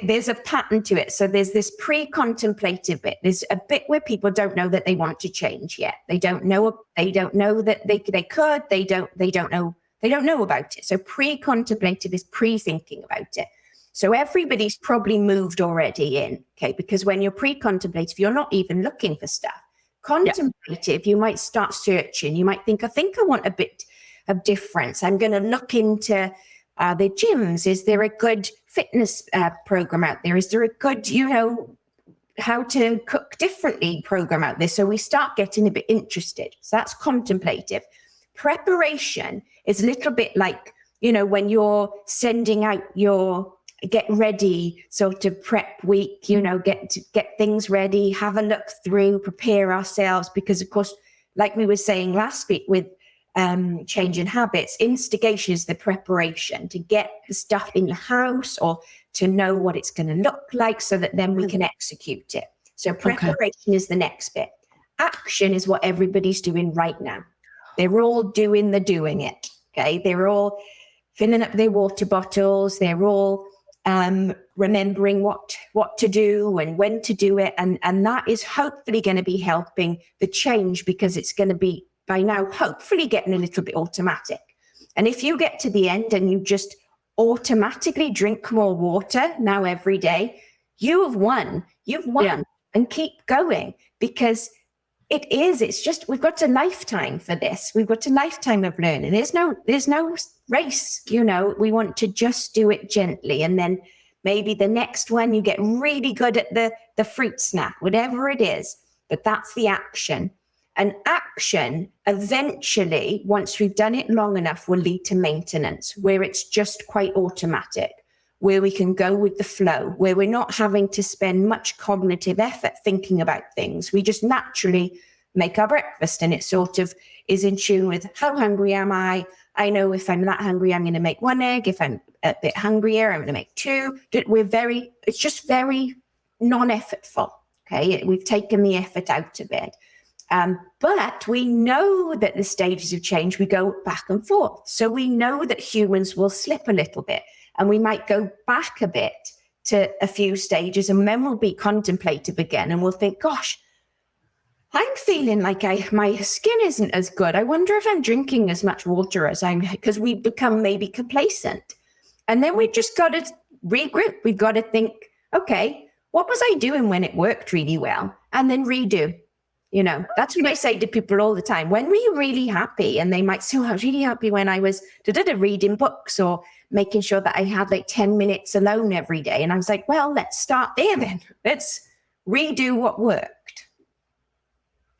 there's a pattern to it. So there's this pre-contemplative bit. There's a bit where people don't know that they want to change yet. They don't know that they could. They don't know about it. So pre-contemplative is pre-thinking about it. So everybody's probably moved already in, okay? Because when you're pre-contemplative, you're not even looking for stuff. Contemplative, you might start searching. You might think, I want a bit of difference. I'm going to look into the gyms. Is there a good fitness program out there? Is there a good, how to cook differently program out there? So we start getting a bit interested. So that's contemplative. Preparation is a little bit like, when you're sending out your get ready sort of prep week, get things ready, have a look through, prepare ourselves. Because of course, like we were saying last week with changing habits, instigation is the preparation to get the stuff in the house or to know what it's going to look like so that then we can execute it. So preparation is the next bit. Action is what everybody's doing right now. They're all doing it. Okay. They're all filling up their water bottles. They're all remembering what to do and when to do it. And that is hopefully going to be helping the change, because it's going to be by now hopefully getting a little bit automatic. And if you get to the end and you just automatically drink more water now every day, you have won. You've won. And keep going, because it's just, we've got a lifetime for this. We've got a lifetime of learning. There's no race, we want to just do it gently. And then maybe the next one, you get really good at the fruit snack, whatever it is, but that's the action. And action eventually, once we've done it long enough, will lead to maintenance, where it's just quite automatic, where we can go with the flow, where we're not having to spend much cognitive effort thinking about things. We just naturally make our breakfast, and it sort of is in tune with how hungry am I? I know if I'm that hungry, I'm going to make 1 egg. If I'm a bit hungrier, I'm going to make 2. It's just very non-effortful. Okay. We've taken the effort out of it. But we know that the stages of change, we go back and forth. So we know that humans will slip a little bit, and we might go back a bit to a few stages, and then we'll be contemplative again, and we'll think, gosh, I'm feeling like my skin isn't as good. I wonder if I'm drinking as much water as because we become maybe complacent. And then we just got to regroup. We've got to think, okay, what was I doing when it worked really well? And then redo. That's what I say to people all the time. When were you really happy? And they might say, I was really happy when I was reading books or making sure that I had like 10 minutes alone every day. And I was like, well, let's start there then. Let's redo what worked.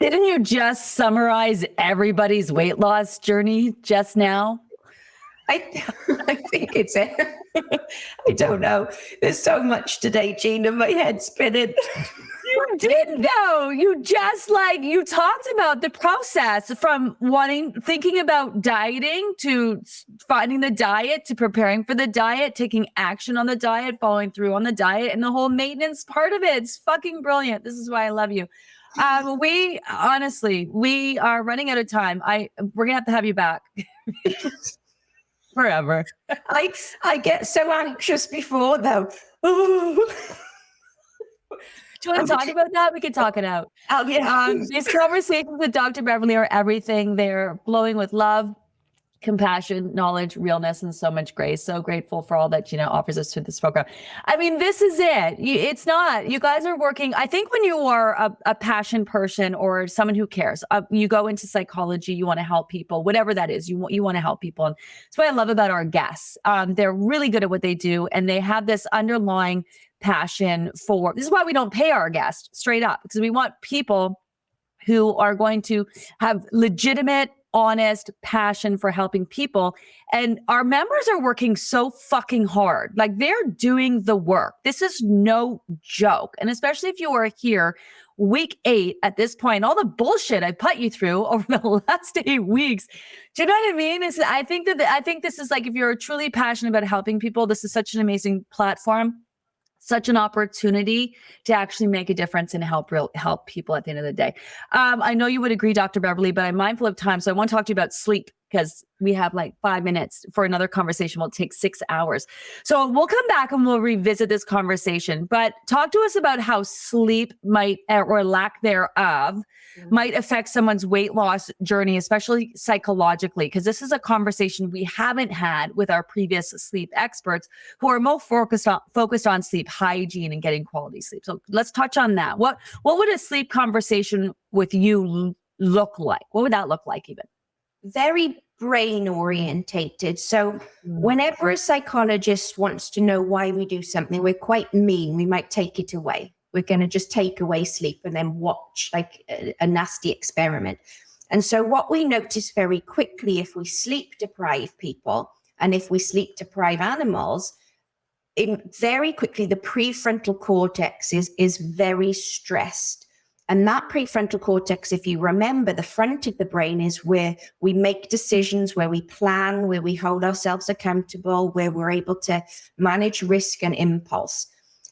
Didn't you just summarize everybody's weight loss journey just now? I think it's it. I don't know. There's so much today, Gina. My head's spinning. You did though. You just you talked about the process from thinking about dieting to finding the diet to preparing for the diet, taking action on the diet, following through on the diet, and the whole maintenance part of it. It's fucking brilliant. This is why I love you. We are running out of time. We're gonna have to have you back forever. I get so anxious before though. Do you want to talk about that? We can talk it out. Oh, yeah. These conversations with Dr. Beverley are everything. They're flowing with love, compassion, knowledge, realness, and so much grace. So grateful for all that Gina offers us through this program. I mean, this is it. It's not, you guys are working. I think when you are a passion person or someone who cares, you go into psychology, you want to help people, whatever that is, you want to help people. And that's what I love about our guests. They're really good at what they do. And they have this underlying passion for, this is why we don't pay our guests straight up, because we want people who are going to have legitimate, honest passion for helping people. And our members are working so fucking hard. Like, they're doing the work. This is no joke. And especially if you are here week 8 at this point, all the bullshit I put you through over the last 8 weeks. Do you know what I mean? I think this is like, if you're truly passionate about helping people, this is such an amazing platform. such an opportunity to actually make a difference and help people at the end of the day. I know you would agree, Dr. Beverley, but I'm mindful of time. So I want to talk to you about sleep because we have like 5 minutes for another conversation. Will take 6 hours. So we'll come back and we'll revisit this conversation, but talk to us about how sleep might, or lack thereof, might affect someone's weight loss journey, especially psychologically, because this is a conversation we haven't had with our previous sleep experts who are more focused on sleep hygiene and getting quality sleep. So let's touch on that. What would a sleep conversation with you look like? What would that look like even? Very brain orientated. So whenever a psychologist wants to know why we do something, we're quite mean. We might take it away. We're going to just take away sleep and then watch like a nasty experiment. And so what we notice very quickly, if we sleep deprive people and if we sleep deprive animals, very quickly, the prefrontal cortex is very stressed. And that prefrontal cortex, if you remember, the front of the brain is where we make decisions, where we plan, where we hold ourselves accountable, where we're able to manage risk and impulse.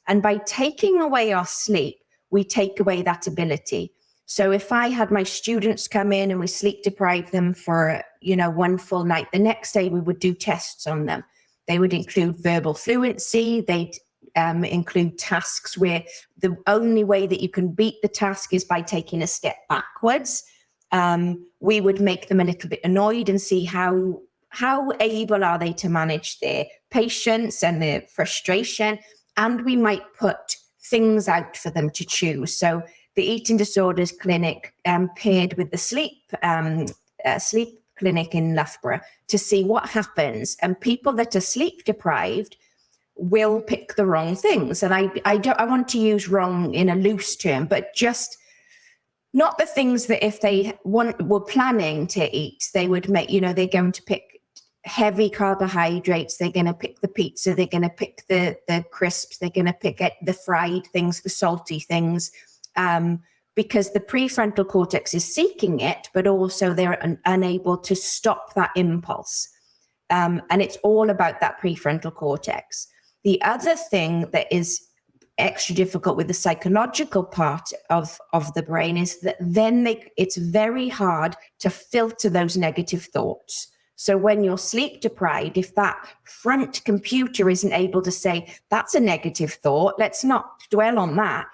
And by taking away our sleep, we take away that ability. So if I had my students come in and we sleep deprive them for, one full night, the next day we would do tests on them. They would include verbal fluency. They'd include tasks where the only way that you can beat the task is by taking a step backwards. We would make them a little bit annoyed and see how able are they to manage their patience and their frustration. And we might put things out for them to choose. So the eating disorders clinic paired with the sleep clinic in Loughborough to see what happens. And people that are sleep deprived will pick the wrong things. And I want to use wrong in a loose term, but just not the things that if they were planning to eat, they would make, they're going to pick heavy carbohydrates, they're going to pick the pizza, they're going to pick the crisps, they're going to pick the fried things, the salty things, because the prefrontal cortex is seeking it, but also they're unable to stop that impulse. And it's all about that prefrontal cortex. The other thing that is extra difficult with the psychological part of the brain is that then it's very hard to filter those negative thoughts. So when you're sleep deprived, if that front computer isn't able to say, that's a negative thought, let's not dwell on that.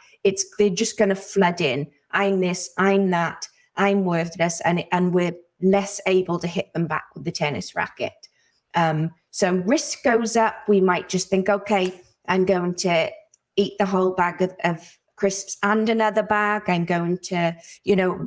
They're just going to flood in. I'm this, I'm that, I'm worthless. And we're less able to hit them back with the tennis racket. So risk goes up. We might just think, okay, I'm going to eat the whole bag of crisps and another bag. I'm going to,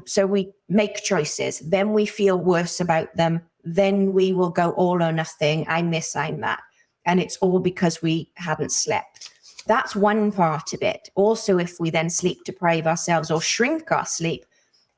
so we make choices. Then we feel worse about them. Then we will go all or nothing. I'm this, I'm that. And it's all because we hadn't slept. That's one part of it. Also, if we then sleep deprive ourselves or shrink our sleep,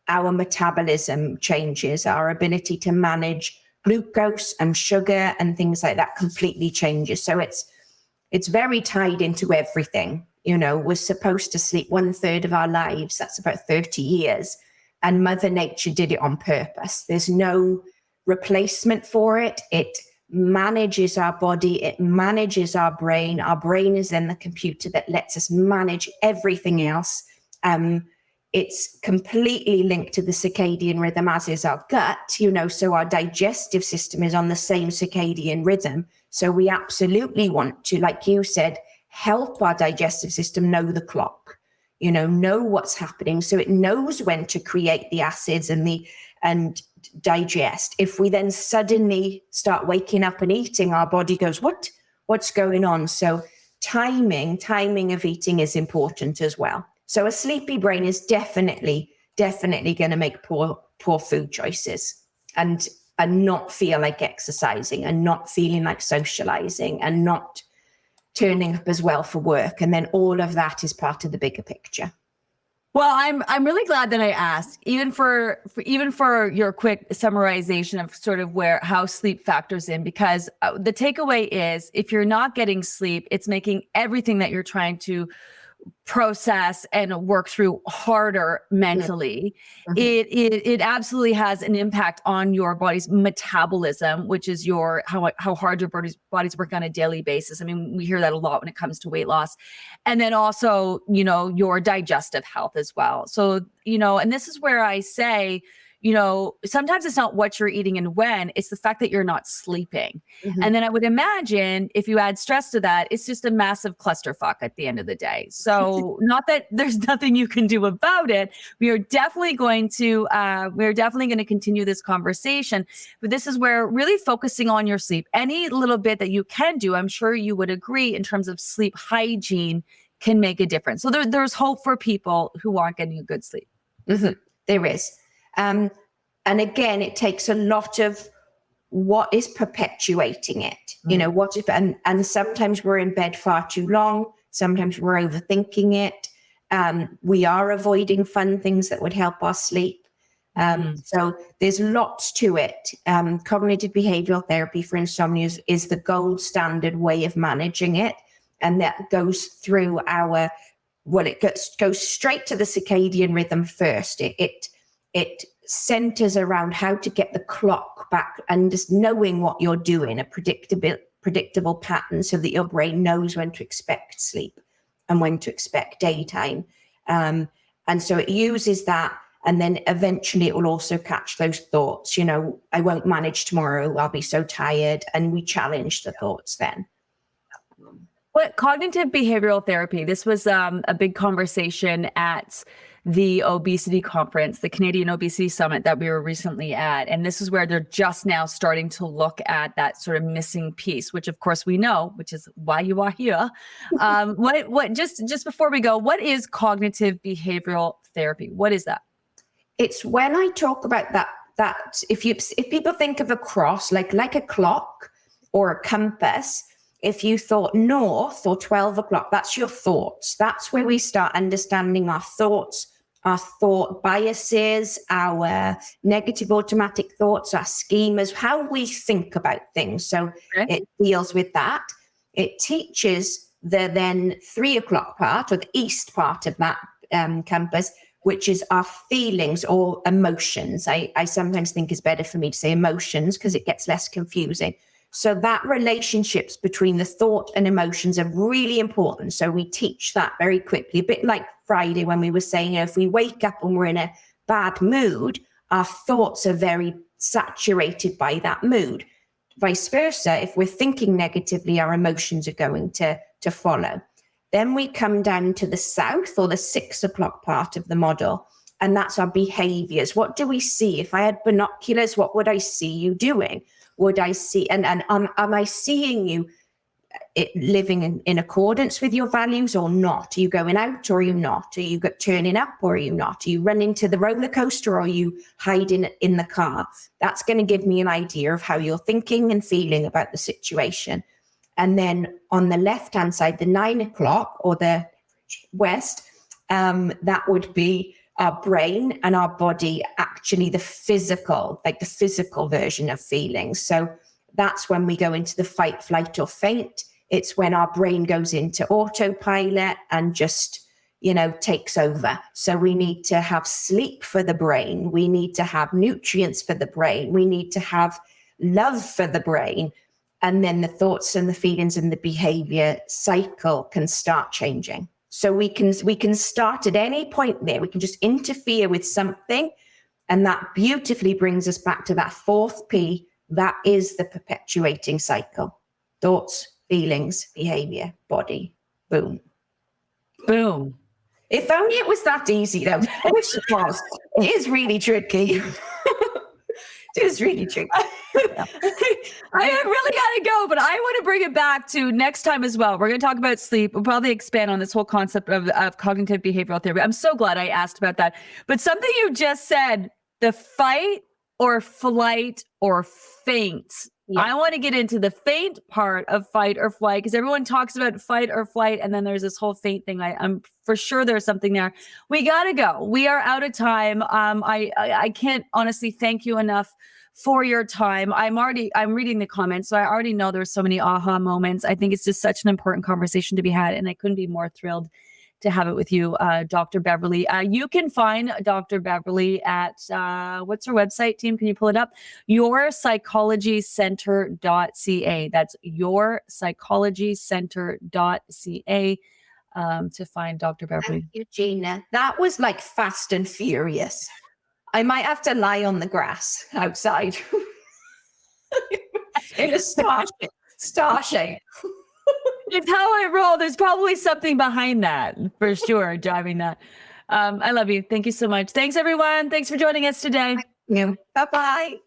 our metabolism changes, our ability to manage glucose and sugar and things like that completely changes. So it's very tied into everything. We're supposed to sleep 1/3 of our lives. That's about 30 years. And Mother Nature did it on purpose. There's no replacement for it. It manages our body. It manages our brain. Our brain is then the computer that lets us manage everything else. It's completely linked to the circadian rhythm, as is our gut, so our digestive system is on the same circadian rhythm. So we absolutely want to, like you said, help our digestive system know the clock, know what's happening. So it knows when to create the acids and digest. If we then suddenly start waking up and eating, our body goes, what's going on? So timing of eating is important as well. So a sleepy brain is definitely going to make poor food choices and not feel like exercising and not feeling like socializing and not turning up as well for work. And then all of that is part of the bigger picture. Well, I'm really glad that I asked, even for your quick summarization of sort of how sleep factors in, because the takeaway is if you're not getting sleep, it's making everything that you're trying to process and work through harder mentally, it absolutely has an impact on your body's metabolism, which is your how hard your body's work on a daily basis. I mean, we hear that a lot when it comes to weight loss. And then also, your digestive health as well. So, and this is where I say, sometimes it's not what you're eating and when, it's the fact that you're not sleeping. And then I would imagine if you add stress to that, it's just a massive clusterfuck at the end of the day. So not that there's nothing you can do about it. We are definitely going to continue this conversation, but this is where really focusing on your sleep, any little bit that you can do, I'm sure you would agree in terms of sleep hygiene can make a difference. So there's hope for people who aren't getting a good sleep. There is. And again, it takes a lot of what is perpetuating it, what if, and sometimes we're in bed far too long. Sometimes we're overthinking it. We are avoiding fun things that would help our sleep. So there's lots to it. Cognitive behavioral therapy for insomnia is the gold standard way of managing it. And that goes through it goes straight to the circadian rhythm first. It centers around how to get the clock back and just knowing what you're doing, a predictable pattern so that your brain knows when to expect sleep and when to expect daytime. And so it uses that. And then eventually it will also catch those thoughts, I won't manage tomorrow. I'll be so tired. And we challenge the thoughts then. What cognitive behavioral therapy? This was a big conversation at the obesity conference, the Canadian Obesity Summit that we were recently at. And this is where they're just now starting to look at that sort of missing piece, which of course we know, which is why you are here. Just before we go, what is cognitive behavioral therapy? What is that? It's when I talk about that if people think of a cross, like a clock or a compass, if you thought north or 12 o'clock, that's your thoughts. That's where we start understanding our thoughts, our thought biases, our negative automatic thoughts, our schemas, how we think about things. So It deals with that. It teaches the then 3 o'clock part or the east part of that compass, which is our feelings or emotions. I sometimes think it's better for me to say emotions because it gets less confusing. So that relationships between the thought and emotions are really important. So we teach that very quickly, a bit like Friday when we were saying, if we wake up and we're in a bad mood, our thoughts are very saturated by that mood. Vice versa, if we're thinking negatively, our emotions are going to follow. Then we come down to the south or the 6 o'clock part of the model, and that's our behaviors. What do we see? If I had binoculars, what would I see you doing? Would I see, and am I seeing you living in accordance with your values or not? Are you going out or are you not? Are you turning up or are you not? Are you running to the roller coaster or are you hiding in the car? That's going to give me an idea of how you're thinking and feeling about the situation. And then on the left-hand side, the 9 o'clock or the west, that would be our brain and our body, actually the physical version of feelings. So that's when we go into the fight, flight, or faint. It's when our brain goes into autopilot and just, takes over. So we need to have sleep for the brain. We need to have nutrients for the brain. We need to have love for the brain. And then the thoughts and the feelings and the behavior cycle can start changing. So we can start at any point there. We can just interfere with something. And that beautifully brings us back to that fourth P. That is the perpetuating cycle. Thoughts, feelings, behavior, body. Boom. Boom. If only it was that easy, though. I wish it was. It is really tricky. It is really tricky. I really got to go, but I want to bring it back to next time as well. We're going to talk about sleep. We'll probably expand on this whole concept of cognitive behavioral therapy. I'm so glad I asked about that. But something you just said, the fight or flight or faint. Yeah. I want to get into the faint part of fight or flight because everyone talks about fight or flight, and then there's this whole faint thing. I'm for sure there's something there. We got to go. We are out of time. I can't honestly thank you enough for your time. I'm reading the comments, so I already know there's so many aha moments. I think it's just such an important conversation to be had, and I couldn't be more thrilled to have it with you, Dr. Beverley. You can find Dr. Beverley at, what's her website, team? Can you pull it up? Yourpsychologycenter.ca. That's yourpsychologycenter.ca to find Dr. Beverley. Thank you, Gina. That was like fast and furious. I might have to lie on the grass outside in a star shape. It's how I roll. There's probably something behind that for sure, driving that. I love you. Thank you so much. Thanks, everyone. Thanks for joining us today. Bye-bye.